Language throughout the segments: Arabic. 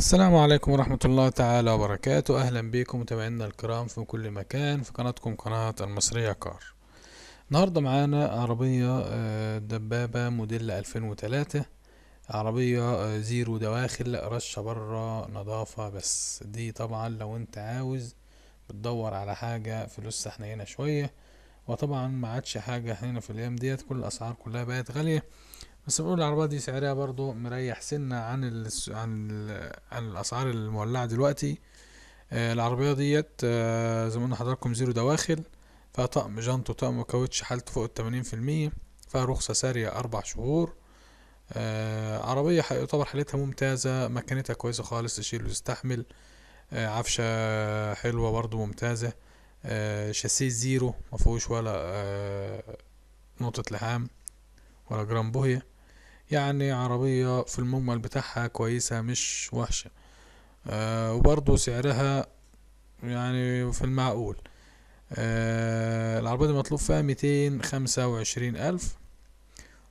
السلام عليكم ورحمة الله تعالى وبركاته. أهلا بكم متابعينا الكرام في كل مكان في قناتكم قناة المصرية كار. النهاردة معانا عربية دبابة موديل 2003. عربية زيرو دواخل، رشة برا نظافة بس. دي طبعا لو انت عاوز بتدور على حاجة فلوسها حنينة شوية، وطبعا ما عادش حاجة حنينة في الأيام ديت، كل الأسعار كلها بقت غالية. بس بنقول العربية دي سعرها برضو مريح سنة عن الأسعار المولعة دلوقتي. العربية ديت زي ما قلنا حضراتكم زيرو دواخل، فيها طقم جنط وطقم كاوتش حالته فوق 80%، فيها رخصة سارية 4 شهور. عربية يعتبر حالتها ممتازة، مكانتها كويسة خالص، تشيل وتستحمل. عفشة حلوة برضو ممتازة. شاسيه زيرو مفهوش ولا نقطة لحام ولا جرام بوهية. يعني عربية في المجمل بتاعها كويسة مش وحشة. وبرضو سعرها يعني في المعقول. العربية دي مطلوب فيها 225,000.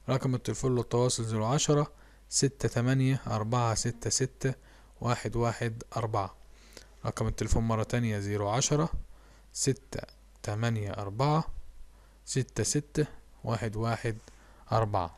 رقم التليفون للتواصل 010 6 8 4 6 6 1 1 4. رقم التليفون مرة تانية 010 6 8 4 6 6 1 1 4.